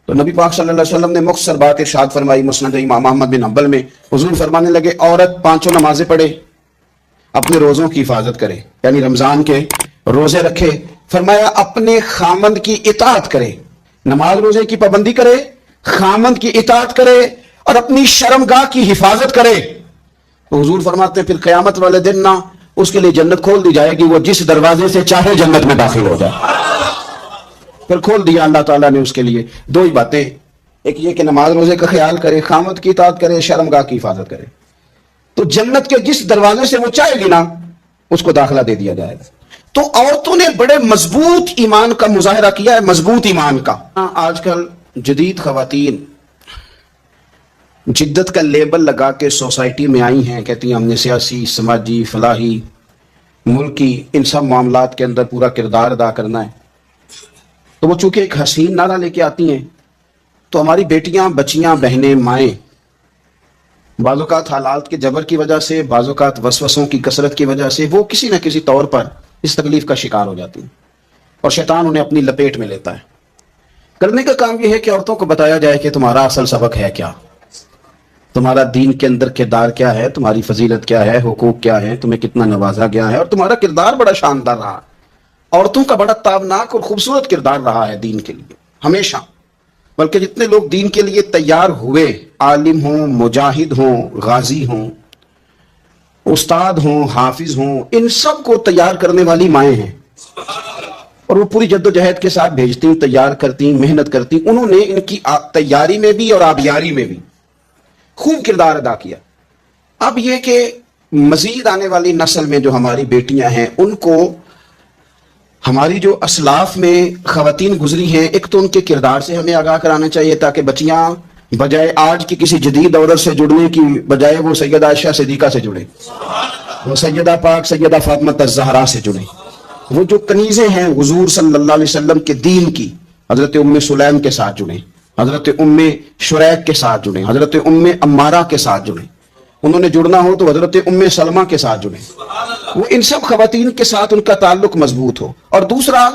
تو نبی پاک صلی اللہ علیہ وسلم نے مختصر بات ارشاد فرمائی مسند امام احمد بن حنبل میں. حضور فرمانے لگے عورت 5 نمازیں پڑھے، اپنے روزوں کی حفاظت کرے، یعنی رمضان کے روزے رکھے. فرمایا اپنے خامند کی اطاعت کرے، نماز روزے کی پابندی کرے، خامند کی اطاعت کرے اور اپنی شرمگاہ کی حفاظت کرے. تو حضور فرماتے ہیں پھر قیامت والے دن نہ اس کے لیے جنت کھول دی جائے گی، وہ جس دروازے سے چاہے جنت میں داخل ہو جائے. پھر کھول دیا اللہ تعالیٰ نے اس کے لیے. 2 ہی باتیں، ایک یہ کہ نماز روزے کا خیال کرے، خامد کی اطاعت کرے، شرمگاہ کی حفاظت کرے، تو جنت کے جس دروازے سے وہ چاہے گی نا اس کو داخلہ دے دیا جائے گا. تو عورتوں نے بڑے مضبوط ایمان کا مظاہرہ کیا ہے، مضبوط ایمان کا. آج کل جدید خواتین جدت کا لیبل لگا کے سوسائٹی میں آئی ہیں، کہتی ہیں ہم نے سیاسی، سماجی، فلاحی، ملکی ان سب معاملات کے اندر پورا کردار ادا کرنا ہے. تو وہ چونکہ ایک حسین نعرہ لے کے آتی ہیں تو ہماری بیٹیاں، بچیاں، بہنیں، مائیں بعض اوقات حالات کے جبر کی وجہ سے، بعض اوقات وسوسوں کی کثرت کی وجہ سے وہ کسی نہ کسی طور پر اس تکلیف کا شکار ہو جاتی ہیں اور شیطان انہیں اپنی لپیٹ میں لیتا ہے. کرنے کا کام یہ ہے کہ عورتوں کو بتایا جائے کہ تمہارا اصل سبق ہے کیا، تمہارا دین کے اندر کردار کیا ہے، تمہاری فضیلت کیا ہے، حقوق کیا ہے، تمہیں کتنا نوازا گیا ہے. اور تمہارا کردار بڑا شاندار رہا، عورتوں کا بڑا تابناک اور خوبصورت کردار رہا ہے دین کے لیے ہمیشہ. بلکہ جتنے لوگ دین کے لیے تیار ہوئے، عالم ہوں، مجاہد ہوں، غازی ہوں، استاد ہوں، حافظ ہوں، ان سب کو تیار کرنے والی مائیں ہیں اور وہ پوری جد و جہد کے ساتھ بھیجتی، تیار کرتی، محنت کرتی. انہوں نے ان کی تیاری میں بھی اور آبیاری میں بھی خوب کردار ادا کیا. اب یہ کہ مزید آنے والی نسل میں جو ہماری بیٹیاں ہیں ان کو ہماری جو اسلاف میں خواتین گزری ہیں، ایک تو ان کے کردار سے ہمیں آگاہ کرانا چاہیے تاکہ بچیاں بجائے آج کی کسی جدید عورت سے جڑنے کی بجائے وہ سیدہ عائشہ صدیقہ سے جڑیں، وہ سیدہ پاک سیدہ فاطمہ الزہرا سے جڑیں. وہ جو کنیزیں ہیں حضور صلی اللہ علیہ وسلم کے دین کی، حضرت ام سلیم کے ساتھ جڑیں، حضرت ام شریک کے ساتھ جڑیں، حضرت ام امارہ کے ساتھ جڑیں. انہوں نے جڑنا ہو تو حضرت ام سلمہ کے ساتھ جڑیں. وہ ان سب خواتین کے ساتھ ان کا تعلق مضبوط ہو. اور دوسرا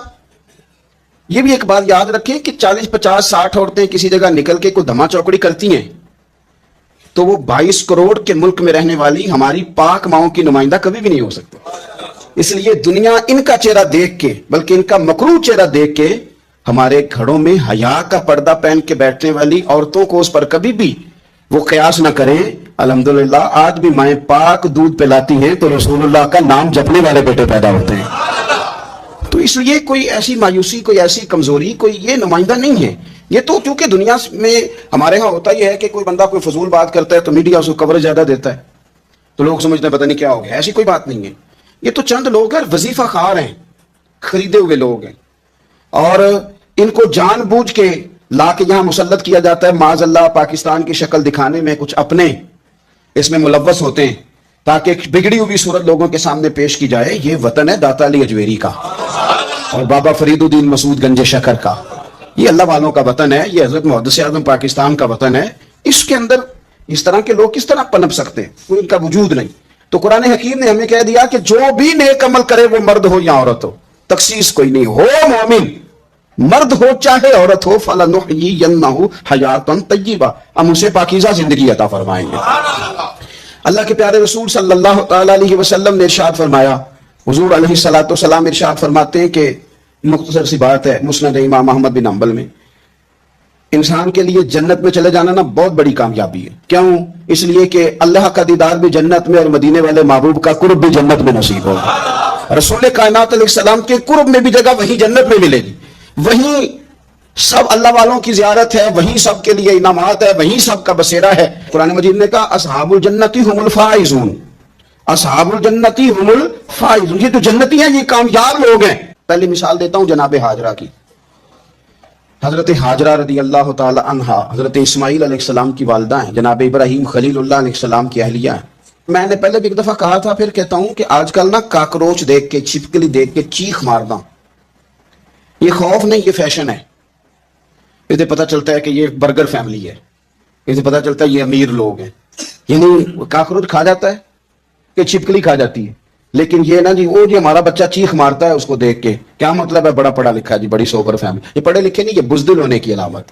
یہ بھی ایک بات یاد رکھیں کہ 40 50 60 عورتیں کسی جگہ نکل کے کوئی دھما چوکڑی کرتی ہیں تو وہ 22 کروڑ کے ملک میں رہنے والی ہماری پاک ماؤں کی نمائندہ کبھی بھی نہیں ہو سکتے. اس لیے دنیا ان کا چہرہ دیکھ کے، بلکہ ان کا مکروہ چہرہ دیکھ کے ہمارے گھروں میں حیا کا پردہ پہن کے بیٹھنے والی عورتوں کو اس پر کبھی بھی وہ قیاس نہ کریں. الحمدللہ آج بھی مائیں پاک دودھ پلاتی ہیں تو رسول اللہ کا نام جپنے والے بیٹے پیدا ہوتے ہیں. تو اس لیے کوئی ایسی مایوسی، کوئی ایسی کمزوری، کوئی یہ نمائندہ نہیں ہے. یہ تو کیونکہ دنیا میں ہمارے ہاں ہوتا یہ ہے کہ کوئی بندہ کوئی فضول بات کرتا ہے تو میڈیا اس کو کوریج زیادہ دیتا ہے تو لوگ سمجھتے ہیں پتہ نہیں کیا ہو گیا. ایسی کوئی بات نہیں ہے. یہ تو چند لوگ ہیں، وظیفہ خار ہیں، خریدے ہوئے لوگ ہیں اور ان کو جان بوجھ کے لا کے یہاں مسلط کیا جاتا ہے. معاذ اللہ پاکستان کی شکل دکھانے میں کچھ اپنے اس میں ملوث ہوتے ہیں تاکہ ایک بگڑی ہوئی صورت لوگوں کے سامنے پیش کی جائے. یہ وطن ہے داتا علی اجویری کا اور بابا فرید الدین مسعود گنج شکر کا. یہ اللہ والوں کا وطن ہے، یہ حضرت محدث اعظم پاکستان کا وطن ہے. اس کے اندر اس طرح کے لوگ کس طرح پنپ سکتے ہیں؟ کوئی ان کا وجود نہیں. تو قرآن حکیم نے ہمیں کہہ دیا کہ جو بھی نیک عمل کرے وہ مرد ہو یا عورت ہو، تخصیص کوئی نہیں، ہو مومن مرد ہو چاہے عورت ہو، فَلَنُحْيِيَنَّهُ حَيَاةً طَيِّبَةً، ہم اسے پاکیزہ زندگی عطا فرمائیں گے. اللہ کے پیارے رسول صلی اللہ تعالی علیہ وسلم نے ارشاد فرمایا، حضور علیہ الصلوۃ والسلام ارشاد فرماتے ہیں کہ مختصر سی بات ہے مسند امام احمد بن حنبل میں، انسان کے لیے جنت میں چلے جانا نا بہت بڑی کامیابی ہے. کیوں؟ اس لیے کہ اللہ کا دیدار بھی جنت میں اور مدینے والے محبوب کا قرب بھی جنت میں نصیب ہوگا. رسول کائنات علیہ السلام کے قرب میں بھی جگہ وہی جنت میں ملے گی. وہیں سب اللہ والوں کی زیارت ہے، وہیں سب کے لیے انعامات ہے، وہیں سب کا بسیرا ہے. قرآن مجید نے کہا اصحاب الجنتی هم الفائزون، اصحاب الجنتی هم الفائزون، یہ جو جنتی ہیں یہ کامیاب لوگ ہیں. پہلی مثال دیتا ہوں جناب ہاجرہ کی. حضرت ہاجرہ رضی اللہ تعالی عنہا حضرت اسماعیل علیہ السلام کی والدہ ہیں، جناب ابراہیم خلیل اللہ علیہ السلام کی اہلیہ ہیں. میں نے پہلے بھی ایک دفعہ کہا تھا، پھر کہتا ہوں کہ آج کل نا کاکروچ دیکھ کے، چھپکلی دیکھ کے چیخ مارنا یہ خوف نہیں، یہ فیشن ہے. اسے پتہ چلتا ہے کہ یہ برگر فیملی ہے، اسے پتہ چلتا ہے یہ امیر لوگ ہیں. یعنی کاکروچ کھا جاتا ہے کہ چھپکلی کھا جاتی ہے، لیکن یہ نا جی وہ جی ہمارا بچہ چیخ مارتا ہے اس کو دیکھ کے، کیا مطلب ہے؟ بڑا پڑھا لکھا ہے جی، بڑی سوبر فیملی. یہ پڑھے لکھے نہیں، یہ بزدل ہونے کی علامت.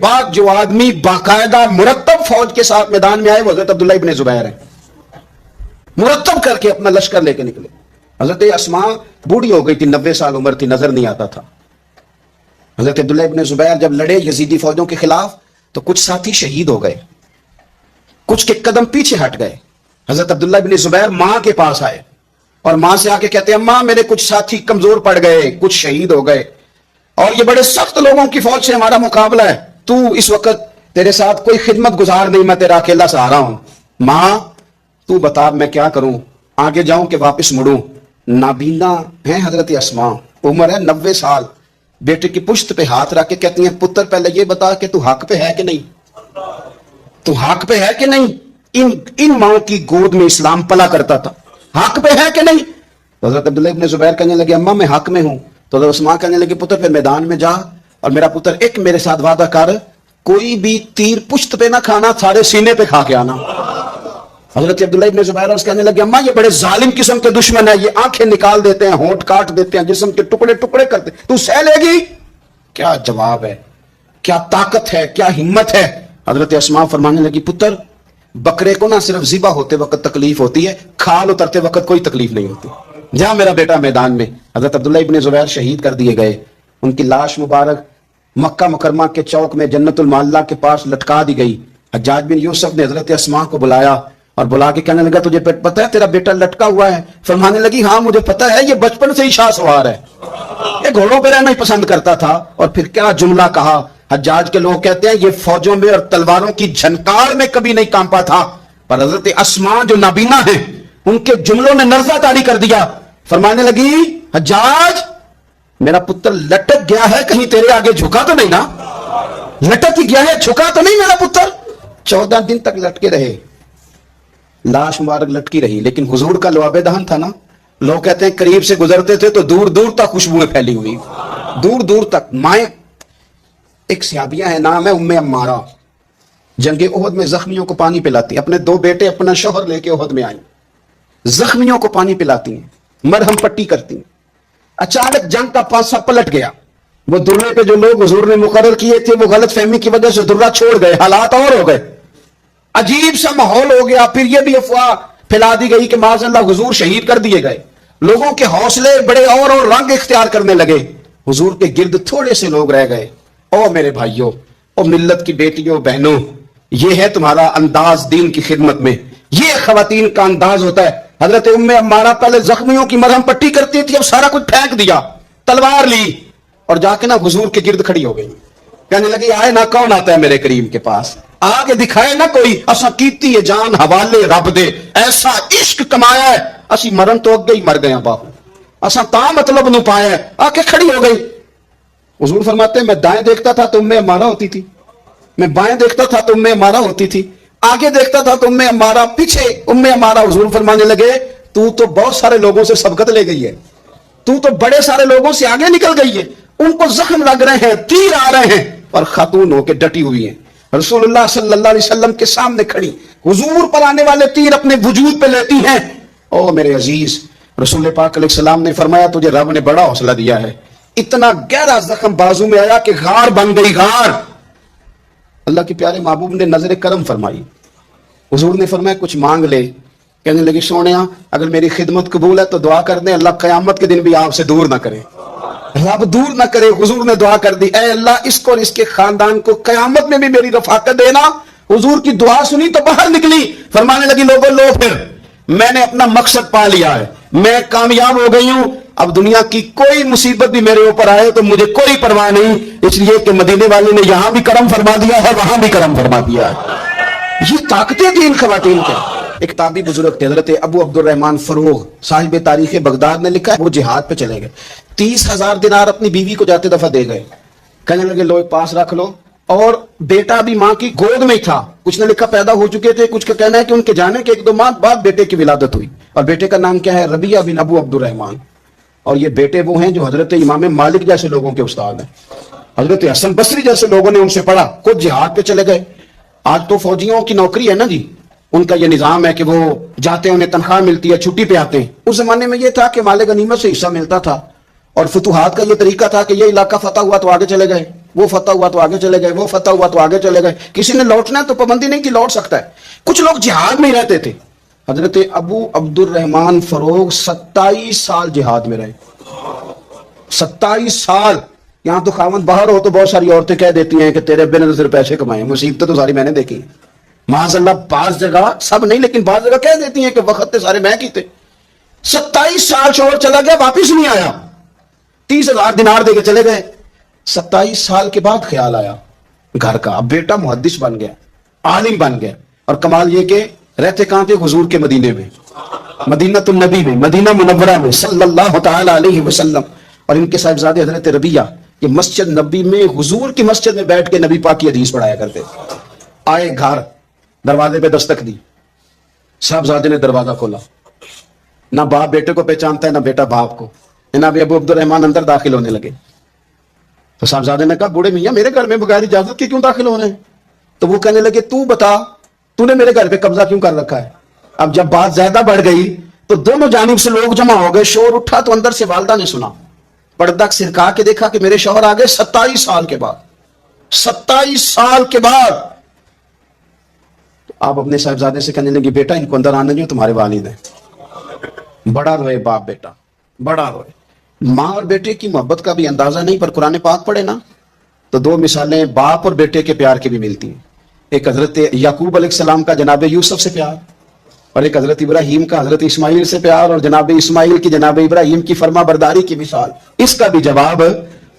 بعد جو آدمی باقاعدہ مرتب فوج کے ساتھ میدان میں آئے وہ حضرت عبداللہ ابن زبیر ہیں. مرتب کر کے اپنا لشکر لے کے نکلے. حضرت اسماء بوڑھی ہو گئی تھی, 90 سال عمر تھی, نظر نہیں آتا تھا. حضرت عبداللہ ابن زبیر جب لڑے یزیدی فوجوں کے خلاف تو کچھ ساتھی شہید ہو گئے, کچھ کے قدم پیچھے ہٹ گئے. حضرت عبداللہ ابن زبیر ماں کے پاس آئے اور ماں سے آ کے کہتے ہیں اماں میرے کچھ ساتھی کمزور پڑ گئے, کچھ شہید ہو گئے, اور یہ بڑے سخت لوگوں کی فوج سے ہمارا مقابلہ ہے, تو اس وقت تیرے ساتھ کوئی خدمت گزار نہیں, میں تیرا اکیلا سہارا ہوں. ماں تو بتا میں کیا کروں, آگے جاؤں کہ واپس مڑوں؟ نابینا ہیں حضرت اسماء, عمر ہے 90 سال, بیٹے کی پشت پہ ہاتھ رکھ کے کہتی ہیں پتر پہلے یہ بتا کہ تو حق پہ ہے کہ نہیں, تو حق پہ ہے کہ نہیں. ان ماں کی گود میں اسلام پلا کرتا تھا, حق پہ ہے کہ نہیں. تو حضرت عبداللہ ابن زبیر کہنے لگے اماں میں حق میں ہوں. تو حضرت اسماء کہنے لگے پتر پھر میدان میں جا اور میرا پتر ایک میرے ساتھ وعدہ کر, کوئی بھی تیر پشت پہ نہ کھانا, سارے سینے پہ کھا کے آنا. حضرت عبداللہ ابن زبیر کہنے لگے اماں یہ بڑے ظالم قسم کے دشمن ہے, یہ آنکھیں نکال دیتے ہیں, ہونٹ کاٹ دیتے ہیں, جسم کے ٹکڑے ٹکڑے کرتے, تو سہ لے گی؟ کیا جواب ہے, کیا طاقت ہے, کیا ہمت ہے. حضرت اسماء فرمانے لگی پتر بکرے کو نہ صرف ذبح ہوتے وقت تکلیف ہوتی ہے, کھال اترتے وقت کوئی تکلیف نہیں ہوتی. جا میرا بیٹا میدان میں. حضرت عبداللہ ابن زبیر شہید کر دیے گئے. ان کی لاش مبارک مکہ مکرمہ کے چوک میں جنت المعلہ کے پاس لٹکا دی گئی. حجاج بن یوسف نے حضرت اسماء کو بلایا اور بلا کے کہنے لگا تجھے پتہ ہے تیرا بیٹا لٹکا ہوا ہے؟ فرمانے لگی ہاں مجھے پتہ ہے, یہ بچپن سے ہی شاہ سوار ہے, یہ گھوڑوں پہ رہنا ہی پسند کرتا تھا. اور پھر کیا جملہ کہا. حجاج کے لوگ کہتے ہیں یہ فوجوں میں اور تلواروں کی جھنکار میں کبھی نہیں کانپا تھا, پر حضرت اسماء جو نابینا ہیں ان کے جملوں نے نرزہ طاری کر دیا. فرمانے لگی حجاج میرا پتر لٹک گیا ہے, کہیں تیرے آگے جھکا تو نہیں نا, لٹک ہی گیا ہے, جھکا تو نہیں میرا پتر. 14 دن تک لٹکے رہے, لاش مبارک لٹکی رہی, لیکن حضور کا لعاب دہن تھا نا. لوگ کہتے ہیں قریب سے گزرتے تھے تو دور دور تک خوشبوئیں پھیلی ہوئی, دور دور تک. مائیں ایک صحابیہ ہے, نام ہے ام عمارہ, جنگ احد میں زخمیوں کو پانی پلاتی, اپنے 2 بیٹے اپنا شوہر لے کے احد میں آئیں, زخمیوں کو پانی پلاتی ہیں, مرہم پٹی کرتی ہیں. اچانک جنگ کا پانسا پلٹ گیا. وہ درے پہ جو لوگ حضور نے مقرر کیے تھے وہ غلط فہمی کی وجہ سے درہ چھوڑ گئے, حالات اور ہو گئے, عجیب سا ماحول ہو گیا. پھر یہ بھی افواہ پھیلا دی گئی کہ معاذ اللہ حضور شہید کر دیے گئے. لوگوں کے حوصلے بڑے اور رنگ اختیار کرنے لگے. حضور کے گرد تھوڑے سے لوگ رہ گئے. او میرے بھائیوں, او ملت کی بیٹیوں بہنوں, یہ ہے تمہارا انداز دین کی خدمت میں, یہ خواتین کا انداز ہوتا ہے. حضرت ام عمارہ پہلے زخمیوں کی مرہم پٹی کرتی تھی, اب سارا کچھ پھینک دیا, تلوار لی اور جا کے نا حضور کے گرد کھڑی ہو گئی. کہنے لگی آئے نا کون آتا ہے میرے کریم کے پاس, آگے دکھائے نا کوئی, اسا کیتی ہے جان حوالے رب دے, ایسا عشق کمایا ہے, اسی مرن تو اگے ہی مر گئے باہو, اسا تا مطلب نو پایا ہے. آ کے کھڑی ہو گئی. حضور فرماتے ہیں میں دائیں دیکھتا تھا تو ام عمارہ ہوتی تھی, میں بائیں دیکھتا تھا تو ام عمارہ ہوتی تھی, آگے دیکھتا تھا تو ام عمارہ, پیچھے ام عمارہ. حضور فرمانے لگے تو بہت سارے لوگوں سے سبقت لے گئی ہے, تو بڑے سارے لوگوں سے آگے نکل گئی ہے, ان کو زخم لگ رہے ہیں, تیر آ رہے ہیں, اور خاتون ہو کے ڈٹی ہوئی ہیں. رسول اللہ صلی اللہ علیہ وسلم کے سامنے کھڑی, حضور پر آنے والے تیر اپنے وجود پہ لیتی ہیں. او میرے عزیز, رسول پاک علیہ السلام نے فرمایا تجھے رب نے بڑا حوصلہ دیا ہے. اتنا گہرا زخم بازو میں آیا کہ غار بن گئی, غار. اللہ کے پیارے محبوب نے نظر کرم فرمائی. حضور نے فرمایا کچھ مانگ لے. کہنے لگی سونیا اگر میری خدمت قبول ہے تو دعا کر دیں, اللہ قیامت کے دن بھی آپ سے دور نہ کرے, رب دور نہ کرے. حضور نے دعا کر دی, اے اللہ اس کو اور اس کے خاندان کو قیامت میں بھی میری رفاقت دینا. حضور کی دعا سنی تو باہر نکلی, فرمانے لگی لوگوں لو پھر میں نے اپنا مقصد پا لیا ہے, میں کامیاب ہو گئی ہوں, اب دنیا کی کوئی مصیبت بھی میرے اوپر آئے تو مجھے کوئی پرواہ نہیں, اس لیے کہ مدینے والے نے یہاں بھی کرم فرما دیا ہے, وہاں بھی کرم فرما دیا ہے. یہ طاقتیں تھیں ان خواتین کے. ایک تابعی بزرگ تھے حضرت ابو عبد الرحمن فروغ, صاحب تاریخ بغداد نے لکھا ہے وہ جہاد پہ چلے گئے, 30,000 دینار اپنی بیوی کو جاتے دفعہ دے گئے. کہنے لگے لو پاس رکھ لو, اور بیٹا بھی ماں کی گود میں ہی تھا. کچھ نے لکھا پیدا ہو چکے تھے, کچھ کا کہنا ہے کہ ان کے جانے کے 1-2 ماہ بعد بیٹے کی ولادت ہوئی, اور بیٹے کا نام کیا ہے ربیہ بن ابو عبد الرحمن. اور یہ بیٹے وہ ہیں جو حضرت امام مالک جیسے لوگوں کے استاد ہیں, حضرت حسن بصری جیسے لوگوں نے ان سے پڑھا, خود جہاد پہ چلے گئے. آج تو فوجیوں کی نوکری ہے نا جی, ان کا یہ نظام ہے کہ وہ جاتے ہیں, انہیں تنخواہ ملتی ہے, چھٹی پہ آتے ہیں. اس زمانے میں یہ تھا کہ مال غنیمت سے حصہ ملتا تھا, اور فتوحات کا یہ طریقہ تھا کہ یہ علاقہ فتح ہوا تو آگے چلے گئے، وہ فتح ہوا تو آگے چلے گئے، وہ فتح ہوا تو آگے چلے گئے، کسی نے لوٹنا ہے تو پابندی نہیں کہ لوٹ سکتا ہے۔ کچھ لوگ جہاد میں ہی رہتے تھے۔ حضرت ابو عبد الرحمن فروغ 27 سال جہاد میں رہے، 27 سال۔ یہاں تو خاوند باہر ہو تو بہت ساری عورتیں کہہ دیتی ہیں کہ تیرے ابے نے تو صرف پیسے کمائے، مصیبتیں تو ساری میں نے دیکھی ہیں۔ معاذ اللہ، بعض جگہ، سب نہیں لیکن بعض جگہ کہہ دیتی ہیں کہ وقت سارے میں کیتے۔ 27 سال شوہر چلا گیا، واپس نہیں آیا، 30,000 دینار دے کے چلے گئے۔ 27 سال کے بعد خیال آیا گھر کا، اب بیٹا محدث بن گیا، عالم بن گیا، اور کمال یہ کہ رہتے کہاں تھے؟ حضور کے مدینے میں، مدینہ النبی میں، مدینہ منورہ میں صلی اللہ تعالی علیہ وسلم۔ اور ان کے صاحبزادے حضرت ربیہ یہ مسجد نبی میں، حضور کی مسجد میں بیٹھ کے نبی پاک کی حدیث پڑھایا کرتے تھے۔ آئے گھر، دروازے پہ دستک دی، صاحبزادے نے دروازہ کھولا۔ نہ باپ بیٹے کو پہچانتا ہے، نہ بیٹا باپ کو۔ جناب ابو عبد الرحمن اندر داخل ہونے لگے تو صاحبزادے نے کہا، بوڑھے میاں میرے گھر میں بغیر اجازت کے کیوں داخل ہو رہے ہیں؟ تو وہ کہنے لگے، تو بتا، تو نے میرے گھر پہ قبضہ کیوں کر رکھا ہے؟ اب جب بات زیادہ بڑھ گئی تو دونوں جانب سے لوگ جمع ہو گئے، شور اٹھا تو اندر سے والدہ نے سنا، پردہ سرکا کے دیکھا کہ میرے شوہر آ گئے 27 سال کے بعد، 27 سال کے بعد۔ آپ اپنے صاحبزادے سے کہنے لگے، بیٹا ان کو اندر آنے جو، تمہارے والد ہیں۔ بڑا روئے باپ بیٹا، بڑا روئے۔ ماں اور بیٹے کی محبت کا بھی اندازہ نہیں، پر قرآن پاک پڑھے نا تو دو مثالیں باپ اور بیٹے کے پیار کی بھی ملتی ہیں۔ ایک حضرت یعقوب علیہ السلام کا جناب یوسف سے پیار، اور ایک حضرت ابراہیم کا حضرت اسماعیل سے پیار، اور جناب اسماعیل کی جناب ابراہیم کی فرما برداری کی مثال۔ اس کا بھی جواب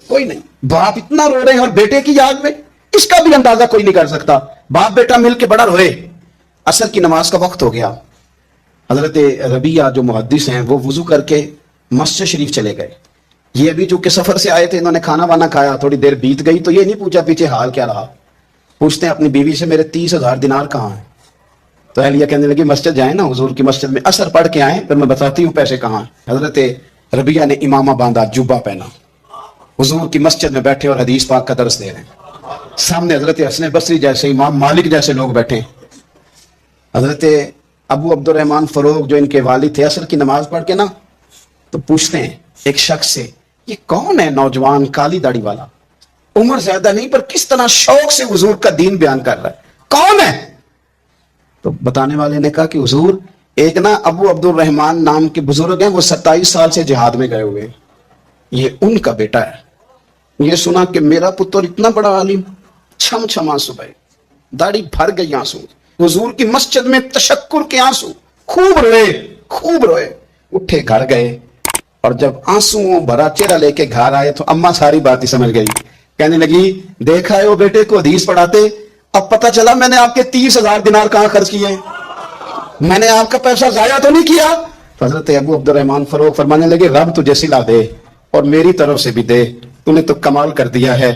کوئی نہیں۔ باپ اتنا رو رہے ہیں اور بیٹے کی یاد میں، اس کا بھی اندازہ کوئی نہیں کر سکتا۔ باپ بیٹا مل کے بڑا روئے۔ عصر کی نماز کا وقت ہو گیا۔ حضرت ربیہ جو محدث ہیں وہ وضو کر کے مسجد شریف چلے گئے۔ یہ ابھی چونکہ سفر سے آئے تھے، انہوں نے کھانا وانا کھایا، تھوڑی دیر بیت گئی تو یہ نہیں پوچھا پیچھے حال کیا رہا۔ پوچھتے ہیں اپنی بیوی سے، میرے 30,000 دینار کہاں ہیں؟ تو اہلیہ کہنے لگی، مسجد جائیں نا، حضور کی مسجد میں عصر پڑھ کے آئیں، پھر میں بتاتی ہوں پیسے کہاں ہیں۔ حضرت ربیہ نے امامہ باندھا، جبہ پہنا، حضور کی مسجد میں بیٹھے اور حدیث پاک کا درس دے رہے ہیں۔ سامنے حضرت حسن بصری جیسے، امام مالک جیسے لوگ بیٹھے ہیں۔ حضرت ابو عبد الرحمن فروغ جو ان کے والد تھے، عصر کی نماز پڑھ کے نا تو پوچھتے ہیں ایک شخص سے، یہ کون ہے نوجوان کالی داڑھی والا، عمر زیادہ نہیں پر کس طرح شوق سے حضور کا دین بیان کر رہا ہے، کون ہے؟ تو بتانے والے نے کہا کہ حضور ایک نا ابو عبد الرحمن نام کے بزرگ ہیں، وہ 27 سال سے جہاد میں گئے ہوئے، یہ ان کا بیٹا ہے۔ یہ سنا کہ میرا پتر اتنا بڑا عالم، چھم چھم آنسو بھائی، داڑھی بھر گئی آنسو، حضور کی مسجد میں تشکر کے آنسو، خوب روئے، خوب روئے۔ اٹھے گھر گئے، اور جب آنسو بھرا چہرہ لے کے گھر آئے تو اماں ساری بات ہی سمجھ گئی۔ کہنے لگی، دیکھا ہے وہ بیٹے کو حدیث پڑھاتے، اب پتہ چلا میں نے آپ کے 30,000 دینار کہاں خرچ کیے ہیں، میں نے آپ کا پیسہ ضائع تو نہیں کیا؟ حضرت ابو عبد الرحمن فروغ فرمانے لگے، رب تجھے صلہ دے اور میری طرف سے بھی دے، تو نے تو کمال کر دیا ہے۔